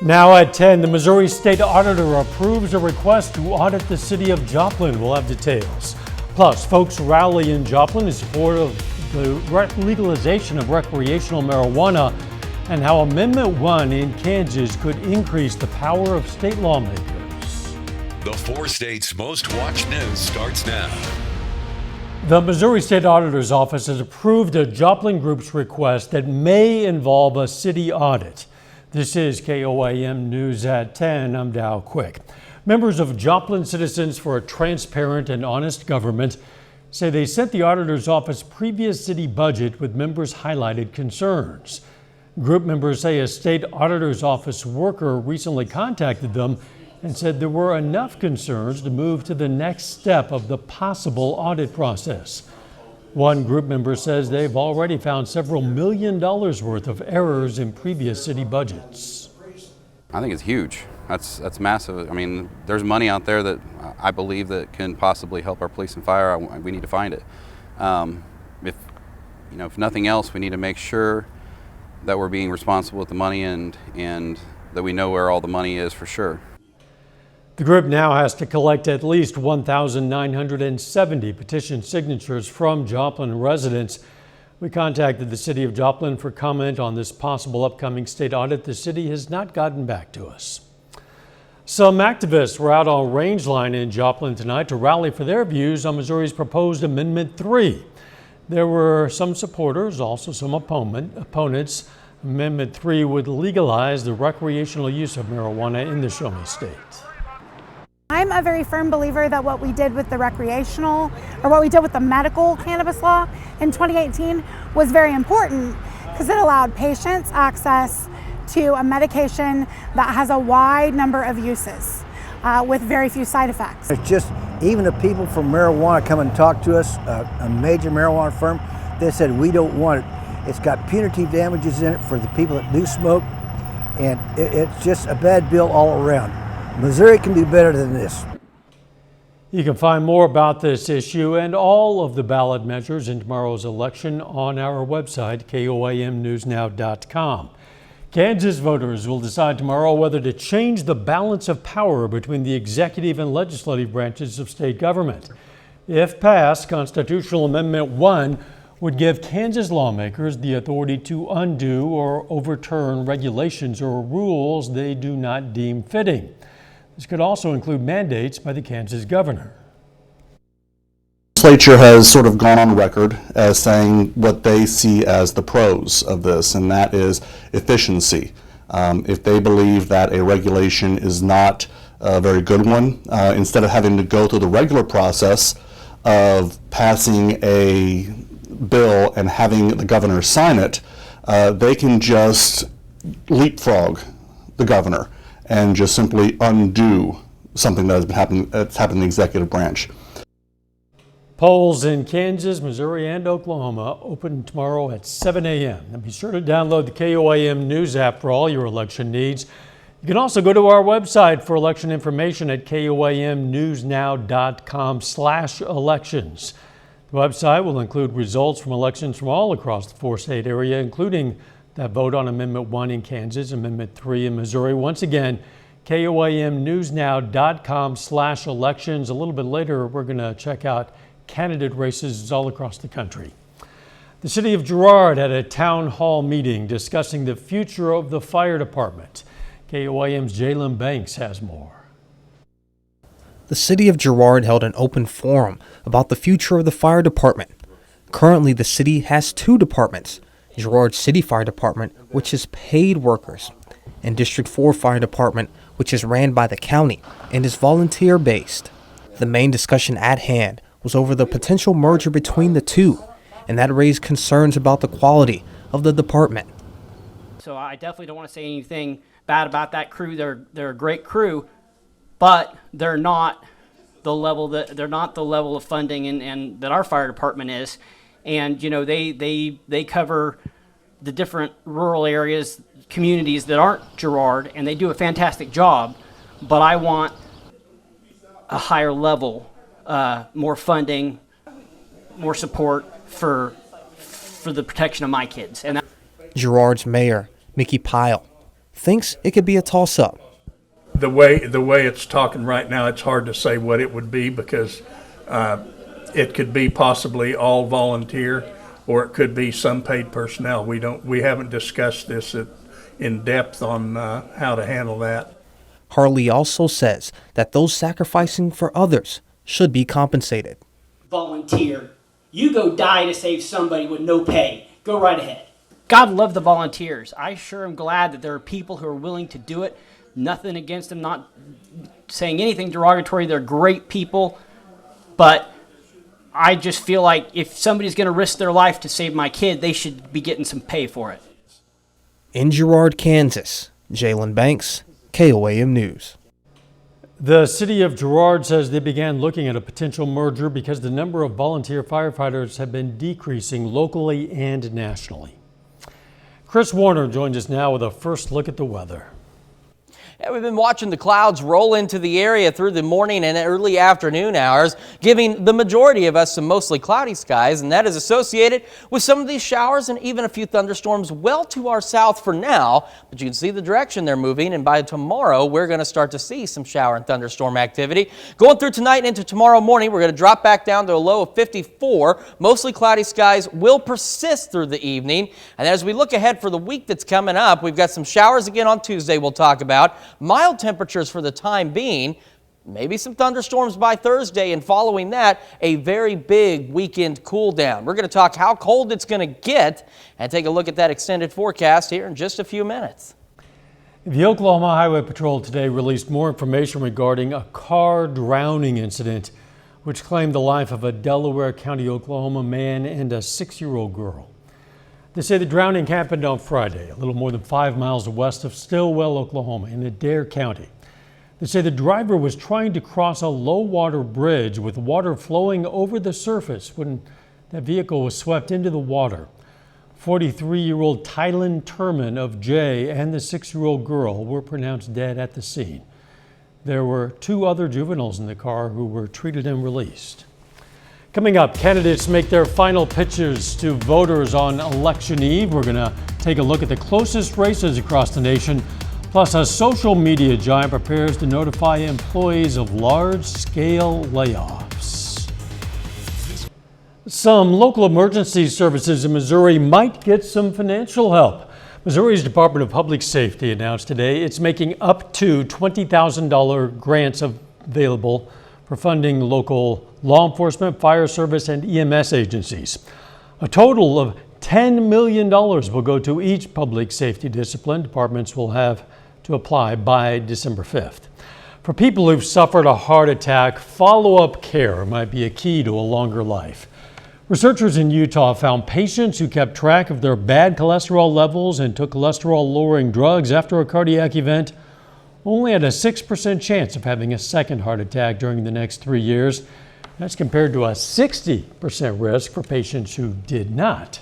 Now at 10, the Missouri State Auditor approves a request to audit the city of Joplin. We'll have details. Plus, folks rally in Joplin in support of the legalization of recreational marijuana and how Amendment 1 in Kansas could increase the power of state lawmakers. The 4 states' most watched news starts now. The Missouri State Auditor's Office has approved a Joplin Group's request that may involve a city audit. This is KOAM News at 10. I'm Dow Quick. Members of Joplin Citizens for a Transparent and Honest Government say they sent the Auditor's Office previous city budget with members' highlighted concerns. Group members say a state auditor's office worker recently contacted them and said there were enough concerns to move to the next step of the possible audit process. One group member says they've already found several $1 million worth of errors in previous city budgets. I think it's huge. That's massive. I mean, there's money out there that I believe that can possibly help our police and fire. We need to find it. If nothing else, we need to make sure that we're being responsible with the money and that we know where all the money is for sure. The group now has to collect at least 1,970 petition signatures from Joplin residents. We contacted the city of Joplin for comment on this possible upcoming state audit. The city has not gotten back to us. Some activists were out on Rangeline in Joplin tonight to rally for their views on Missouri's proposed Amendment 3. There were some supporters, also some opponents. Amendment 3 would legalize the recreational use of marijuana in the Show Me State. I'm a very firm believer that what we did with the recreational, or what we did with the medical cannabis law in 2018 was very important because it allowed patients access to a medication that has a wide number of uses with very few side effects. It's just, even the people from marijuana come and talk to us, a major marijuana firm, they said we don't want it. It's got punitive damages in it for the people that do smoke, and it's just a bad bill all around. Missouri can do better than this. You can find more about this issue and all of the ballot measures in tomorrow's election on our website, KOAMnewsnow.com. Kansas voters will decide tomorrow whether to change the balance of power between the executive and legislative branches of state government. If passed, Constitutional Amendment 1 would give Kansas lawmakers the authority to undo or overturn regulations or rules they do not deem fitting. This could also include mandates by the Kansas governor. The legislature has sort of gone on record as saying what they see as the pros of this, and that is efficiency. If they believe that a regulation is not a very good one, instead of having to go through the regular process of passing a bill and having the governor sign it, they can just leapfrog the governor and just simply undo something that has been happening, that's happened in the executive branch. Polls in Kansas, Missouri, and Oklahoma open tomorrow at 7 a.m. And be sure to download the KOAM News app for all your election needs. You can also go to our website for election information at KOAMnewsnow.com/elections. The website will include results from elections from all across the 4-state area, including that vote on Amendment 1 in Kansas, Amendment 3 in Missouri. Once again, KOAMnewsnow.com/elections. A little bit later, we're going to check out candidate races all across the country. The city of Girard had a town hall meeting discussing the future of the fire department. KOAM's Jalen Banks has more. The city of Girard held an open forum about the future of the fire department. Currently, the city has 2 departments: Girard City Fire Department, which is paid workers, and District 4 Fire Department, which is ran by the county and is volunteer-based. The main discussion at hand was over the potential merger between the two, and that raised concerns about the quality of the department. So I definitely don't want to say anything bad about that crew. They're a great crew, but they're not the level of funding and that our fire department is. And you know, they cover the different rural areas, communities that aren't Girard, and they do a fantastic job. But I want a higher level, more funding, more support for the protection of my kids. And Girard's mayor, Mickey Pyle, thinks it could be a toss-up. The way it's talking right now, it's hard to say what it would be because it could be possibly all volunteer, or it could be some paid personnel. We haven't discussed this in depth on how to handle that. Harley also says that those sacrificing for others should be compensated. Volunteer. You go die to save somebody with no pay. Go right ahead. God love the volunteers. I sure am glad that there are people who are willing to do it. Nothing against them, not saying anything derogatory. They're great people. But I just feel like if somebody's going to risk their life to save my kid, they should be getting some pay for it. In Girard, Kansas, Jalen Banks, KOAM News. The city of Girard says they began looking at a potential merger because the number of volunteer firefighters have been decreasing locally and nationally. Chris Warner joins us now with a first look at the weather. Yeah, we've been watching the clouds roll into the area through the morning and early afternoon hours, giving the majority of us some mostly cloudy skies, and that is associated with some of these showers and even a few thunderstorms well to our south for now. But you can see the direction they're moving, and by tomorrow, we're going to start to see some shower and thunderstorm activity. Going through tonight and into tomorrow morning, we're going to drop back down to a low of 54. Mostly cloudy skies will persist through the evening. And as we look ahead for the week that's coming up, we've got some showers again on Tuesday we'll talk about. Mild temperatures for the time being, maybe some thunderstorms by Thursday, and following that, a very big weekend cool down. We're going to talk how cold it's going to get and take a look at that extended forecast here in just a few minutes. The Oklahoma Highway Patrol today released more information regarding a car drowning incident which claimed the life of a Delaware County, Oklahoma man and a 6-year-old girl. They say the drowning happened on Friday, a little more than 5 miles west of Stillwell, Oklahoma, in Adair County. They say the driver was trying to cross a low-water bridge with water flowing over the surface when that vehicle was swept into the water. 43-year-old Tylen Turman of Jay and the 6-year-old girl were pronounced dead at the scene. There were 2 other juveniles in the car who were treated and released. Coming up, candidates make their final pitches to voters on election eve. We're going to take a look at the closest races across the nation. Plus, a social media giant prepares to notify employees of large-scale layoffs. Some local emergency services in Missouri might get some financial help. Missouri's Department of Public Safety announced today it's making up to $20,000 grants available for funding local law enforcement, fire service, and EMS agencies. A total of $10 million will go to each public safety discipline. Departments will have to apply by December 5th. For people who've suffered a heart attack, follow-up care might be a key to a longer life. Researchers in Utah found patients who kept track of their bad cholesterol levels and took cholesterol-lowering drugs after a cardiac event only had a 6% chance of having a second heart attack during the next 3 years. That's compared to a 60% risk for patients who did not.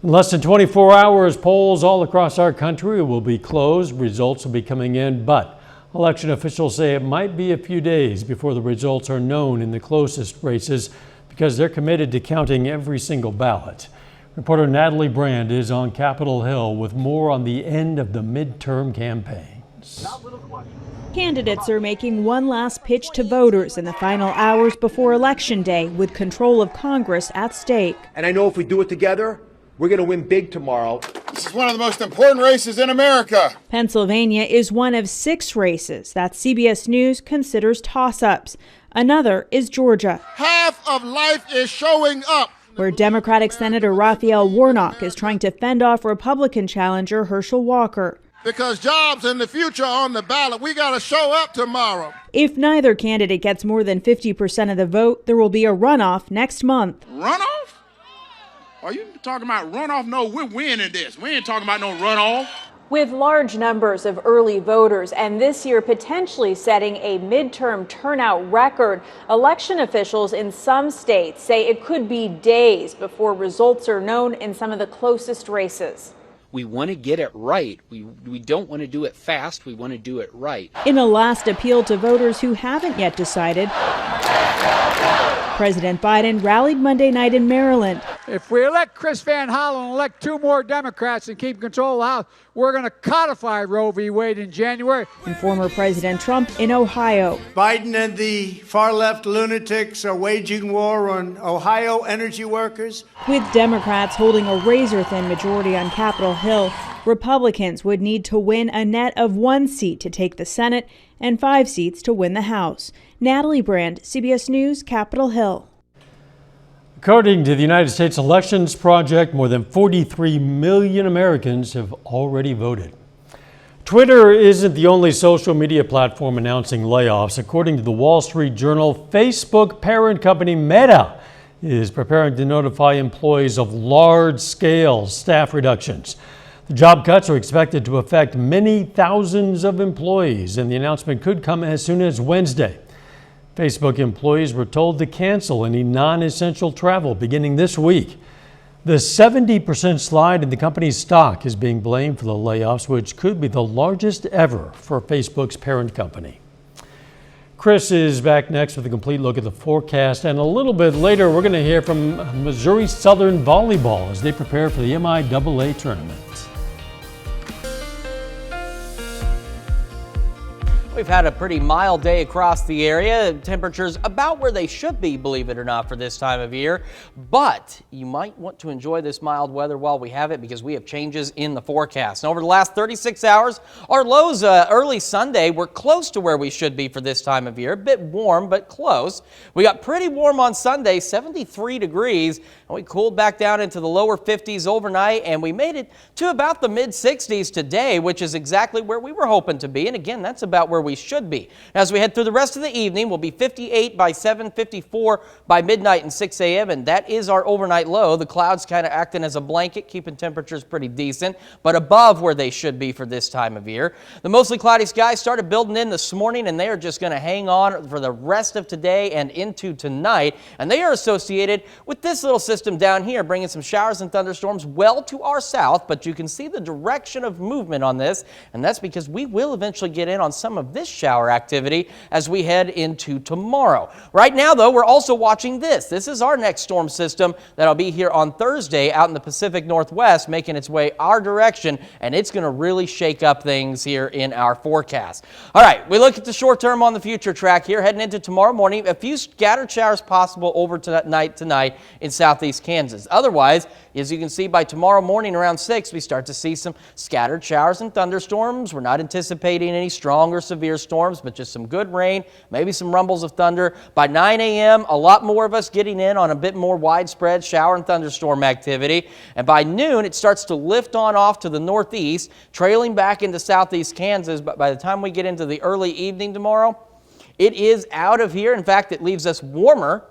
In less than 24 hours, polls all across our country will be closed. Results will be coming in, but election officials say it might be a few days before the results are known in the closest races because they're committed to counting every single ballot. Reporter Natalie Brand is on Capitol Hill with more on the end of the midterm campaigns. Candidates are making one last pitch to voters in the final hours before Election Day with control of Congress at stake. And I know if we do it together, we're going to win big tomorrow. This is one of the most important races in America. Pennsylvania is one of 6 races that CBS News considers toss-ups. Another is Georgia. Half of life is showing up, where Democratic Senator Raphael Warnock is trying to fend off Republican challenger Herschel Walker. Because jobs in the future are on the ballot. We got to show up tomorrow. If neither candidate gets more than 50% of the vote, there will be a runoff next month. Runoff? Are you talking about runoff? No, we're winning this. We ain't talking about no runoff. With large numbers of early voters and this year potentially setting a midterm turnout record, election officials in some states say it could be days before results are known in some of the closest races. We want to get it right. We don't want to do it fast. We want to do it right. In a last appeal to voters who haven't yet decided, President Biden rallied Monday night in Maryland. If we elect Chris Van Hollen and elect 2 more Democrats and keep control of the House, we're going to codify Roe v. Wade in January. And former President Trump in Ohio. Biden and the far-left lunatics are waging war on Ohio energy workers. With Democrats holding a razor-thin majority on Capitol Hill, Republicans would need to win a net of 1 seat to take the Senate and 5 seats to win the House. Natalie Brand, CBS News, Capitol Hill. According to the United States Elections Project, more than 43 million Americans have already voted. Twitter isn't the only social media platform announcing layoffs. According to the Wall Street Journal, Facebook parent company Meta is preparing to notify employees of large-scale staff reductions. The job cuts are expected to affect many thousands of employees, and the announcement could come as soon as Wednesday. Facebook employees were told to cancel any non-essential travel beginning this week. The 70% slide in the company's stock is being blamed for the layoffs, which could be the largest ever for Facebook's parent company. Chris is back next with a complete look at the forecast, and a little bit later we're going to hear from Missouri Southern Volleyball as they prepare for the MIAA tournament. We've had a pretty mild day across the area. Temperatures about where they should be, believe it or not, for this time of year. But you might want to enjoy this mild weather while we have it, because we have changes in the forecast. And over the last 36 hours, our lows early Sunday were close to where we should be for this time of year. A bit warm, but close. We got pretty warm on Sunday, 73 degrees, and we cooled back down into the lower 50s overnight, and we made it to about the mid 60s today, which is exactly where we were hoping to be. And again, that's about where we should be. As we head through the rest of the evening, we'll be 58 by 7, 54 by midnight and 6 a.m. and that is our overnight low. The clouds kind of acting as a blanket, keeping temperatures pretty decent, but above where they should be for this time of year. The mostly cloudy skies started building in this morning, and they are just going to hang on for the rest of today and into tonight, and they are associated with this little system down here, bringing some showers and thunderstorms well to our south, but you can see the direction of movement on this, and that's because we will eventually get in on some of this shower activity as we head into tomorrow. Right now, though, we're also watching this. This is our next storm system that'll be here on Thursday out in the Pacific Northwest, making its way our direction, and it's going to really shake up things here in our forecast. All right, we look at the short term on the future track here, heading into tomorrow morning. A few scattered showers possible over tonight in southeast Kansas. Otherwise, as you can see, by tomorrow morning around 6, we start to see some scattered showers and thunderstorms. We're not anticipating any strong or severe storms, but just some good rain, maybe some rumbles of thunder. By 9 a.m., a lot more of us getting in on a bit more widespread shower and thunderstorm activity. And by noon, it starts to lift on off to the northeast, trailing back into southeast Kansas. But by the time we get into the early evening tomorrow, it is out of here. In fact, it leaves us warmer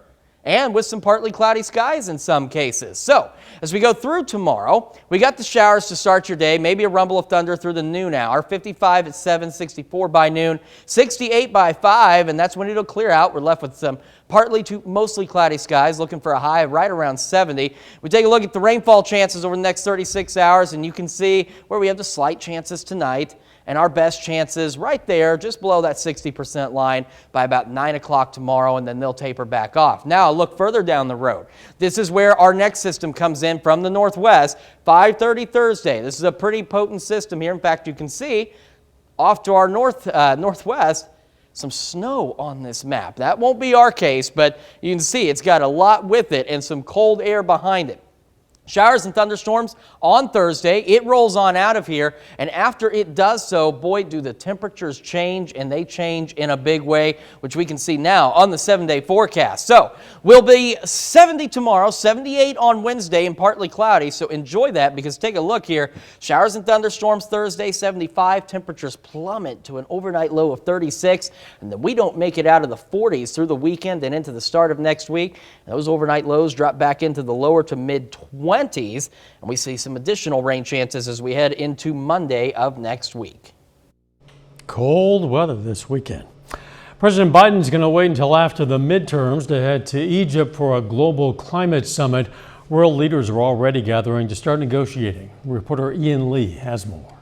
and with some partly cloudy skies in some cases. So, as we go through tomorrow, we got the showers to start your day, maybe a rumble of thunder through the noon hour, 55 at 7, 64 by noon, 68 by 5, and that's when it'll clear out. We're left with some partly to mostly cloudy skies, looking for a high right around 70. We take a look at the rainfall chances over the next 36 hours, and you can see where we have the slight chances tonight, and our best chances right there, just below that 60% line by about 9 o'clock tomorrow, and then they'll taper back off. Now, look further down the road. This is where our next system comes in from the northwest, 5:30 Thursday. This is a pretty potent system here. In fact, you can see off to our northwest, some snow on this map. That won't be our case, but you can see it's got a lot with it and some cold air behind it. Showers and thunderstorms on Thursday. It rolls on out of here, and after it does so, boy, do the temperatures change, and they change in a big way, which we can see now on the 7-day forecast. So we'll be 70 tomorrow, 78 on Wednesday, and partly cloudy, so enjoy that, because take a look here. Showers and thunderstorms Thursday, 75. Temperatures plummet to an overnight low of 36, and then we don't make it out of the 40s through the weekend and into the start of next week. Those overnight lows drop back into the lower to mid-20s. And we see some additional rain chances as we head into Monday of next week. Cold weather this weekend. President Biden's going to wait until after the midterms to head to Egypt for a global climate summit. World leaders are already gathering to start negotiating. Reporter Ian Lee has more.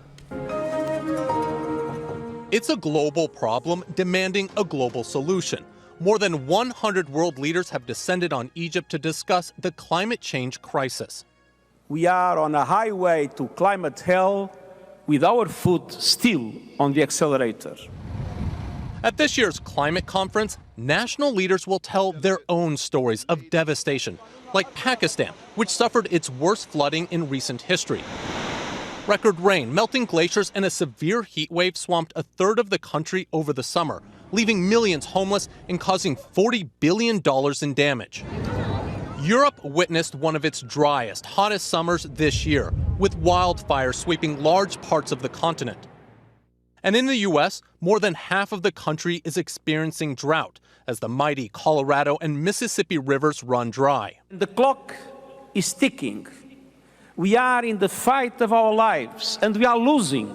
It's a global problem demanding a global solution. More than 100 world leaders have descended on Egypt to discuss the climate change crisis. We are on a highway to climate hell with our foot still on the accelerator. At this year's climate conference, national leaders will tell their own stories of devastation, like Pakistan, which suffered its worst flooding in recent history. Record rain, melting glaciers, and a severe heat wave swamped a third of the country over the summer, leaving millions homeless and causing $40 billion in damage. Europe witnessed one of its driest, hottest summers this year, with wildfires sweeping large parts of the continent. And in the U.S., more than half of the country is experiencing drought as the mighty Colorado and Mississippi rivers run dry. The clock is ticking. We are in the fight of our lives, and we are losing.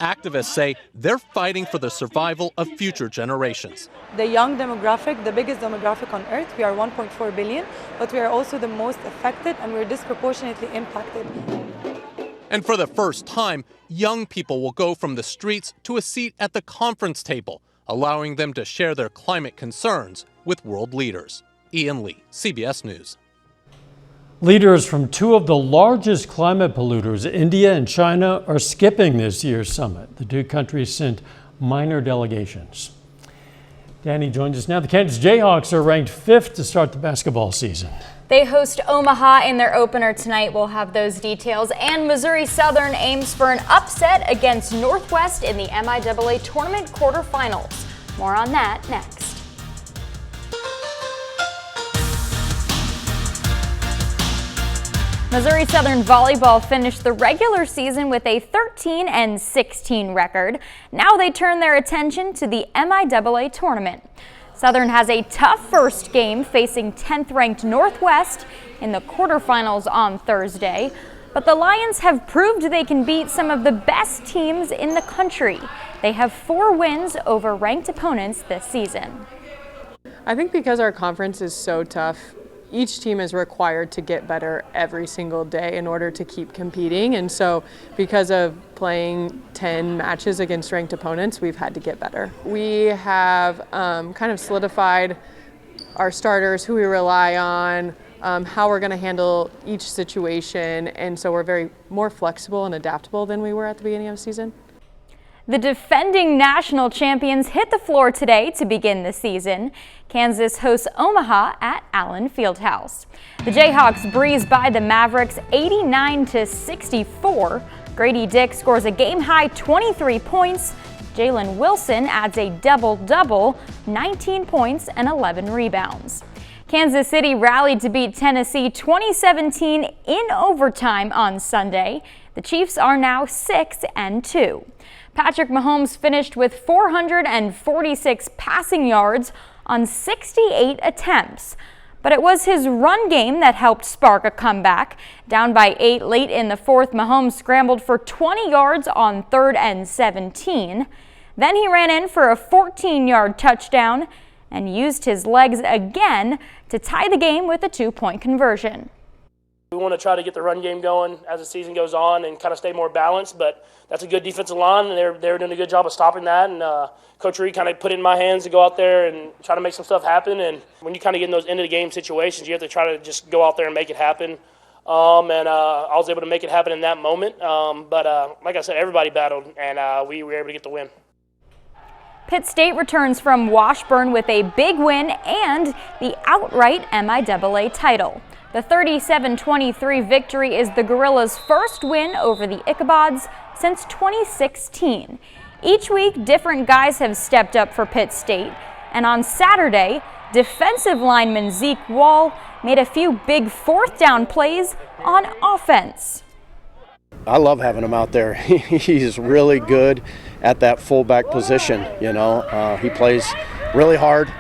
Activists say they're fighting for the survival of future generations. The young demographic, the biggest demographic on earth, we are 1.4 billion, but we are also the most affected and we're disproportionately impacted. And for the first time, young people will go from the streets to a seat at the conference table, allowing them to share their climate concerns with world leaders. Ian Lee, CBS News. Leaders from two of the largest climate polluters, India and China, are skipping this year's summit. The two countries sent minor delegations. Danny joins us now. The Kansas Jayhawks are ranked 5th to start the basketball season. They host Omaha in their opener tonight. We'll have those details. And Missouri Southern aims for an upset against Northwest in the MIAA tournament quarterfinals. More on that next. Missouri Southern volleyball finished the regular season with a 13-16 record. Now they turn their attention to the MIAA tournament. Southern has a tough first game facing 10th-ranked Northwest in the quarterfinals on Thursday. But the Lions have proved they can beat some of the best teams in the country. They have 4 wins over ranked opponents this season. I think because our conference is so tough, each team is required to get better every single day in order to keep competing. And so because of playing 10 matches against ranked opponents, we've had to get better. We have kind of solidified our starters, who we rely on, how we're going to handle each situation. And so we're very more flexible and adaptable than we were at the beginning of the season. The defending national champions hit the floor today to begin the season. Kansas hosts Omaha at Allen Fieldhouse. The Jayhawks breeze by the Mavericks 89-64. Grady Dick scores a game-high 23 points. Jalen Wilson adds a double-double, 19 points and 11 rebounds. Kansas City rallied to beat Tennessee 2017 in overtime on Sunday. The Chiefs are now 6-2. Patrick Mahomes finished with 446 passing yards on 68 attempts. But it was his run game that helped spark a comeback. Down by 8 late in the fourth, Mahomes scrambled for 20 yards on 3rd and 17. Then he ran in for a 14-yard touchdown and used his legs again to tie the game with a 2-point conversion. We want to try to get the run game going as the season goes on and kind of stay more balanced, but that's a good defensive line, and they're doing a good job of stopping that. And Coach Reed kind of put it in my hands to go out there and try to make some stuff happen. And when you kind of get in those end-of-the-game situations, you have to try to just go out there and make it happen. I was able to make it happen in that moment. But like I said, everybody battled, and we were able to get the win. Pitt State returns from Washburn with a big win and the outright MIAA title. The 37-23 victory is the Gorillas' first win over the Ichabods since 2016. Each week, different guys have stepped up for Pitt State, and on Saturday, defensive lineman Zeke Wall made a few big 4th down plays on offense. I love having him out there. He's really good at that fullback position. He plays really hard.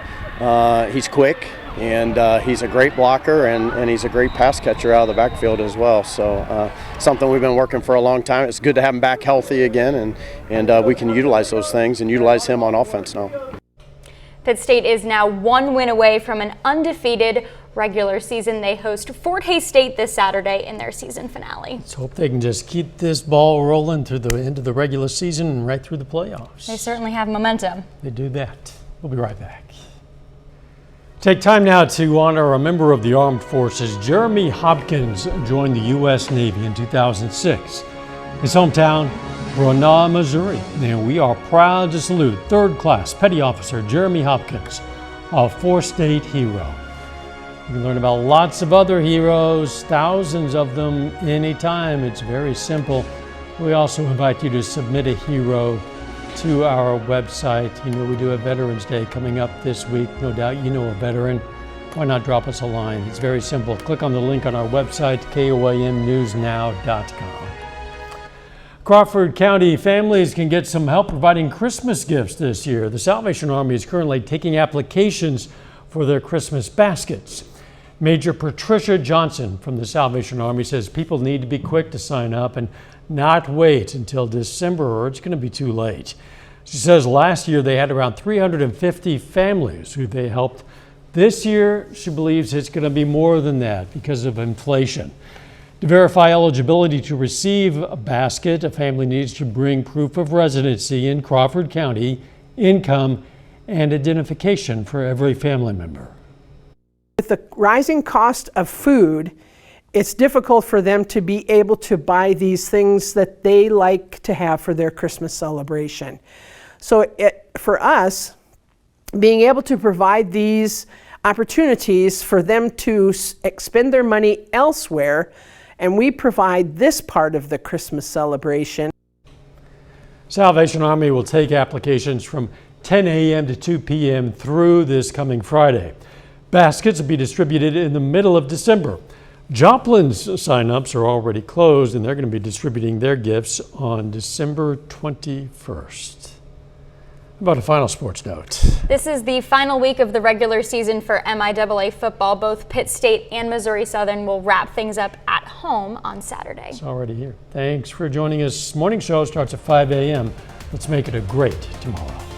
He's quick. And he's a great blocker, and he's a great pass catcher out of the backfield as well. So something we've been working for a long time. It's good to have him back healthy again, and we can utilize those things and utilize him on offense now. Pitt State is now 1 win away from an undefeated regular season. They host Fort Hays State this Saturday in their season finale. Let's hope they can just keep this ball rolling through the end of the regular season and right through the playoffs. They certainly have momentum. They do that. We'll be right back. Take time now to honor a member of the armed forces. Jeremy Hopkins joined the U.S. Navy in 2006. His hometown, Bruneau, Missouri. And we are proud to salute 3rd Class Petty Officer Jeremy Hopkins, a 4-state hero. You can learn about lots of other heroes, thousands of them, anytime. It's very simple. We also invite you to submit a hero to our website. You know, we do a Veterans Day coming up this week. No doubt you know a veteran. Why not drop us a line? It's very simple. Click on the link on our website, KOAMnewsnow.com. Crawford County families can get some help providing Christmas gifts this year. The Salvation Army is currently taking applications for their Christmas baskets. Major Patricia Johnson from the Salvation Army says people need to be quick to sign up and not wait until December or it's going to be too late. She says last year they had around 350 families who they helped. This year she believes it's going to be more than that because of inflation. To verify eligibility to receive a basket, a family needs to bring proof of residency in Crawford County, income, and identification for every family member. With the rising cost of food, it's difficult for them to be able to buy these things that they like to have for their Christmas celebration. So for us, being able to provide these opportunities for them to expend their money elsewhere, and we provide this part of the Christmas celebration. Salvation Army will take applications from 10 a.m. to 2 p.m. through this coming Friday. Baskets will be distributed in the middle of December. Joplin's signups are already closed and they're going to be distributing their gifts on December 21st. How about a final sports note? This is the final week of the regular season for MIAA football. Both Pitt State and Missouri Southern will wrap things up at home on Saturday. It's already here. Thanks for joining us. Morning show starts at 5 a.m. Let's make it a great tomorrow.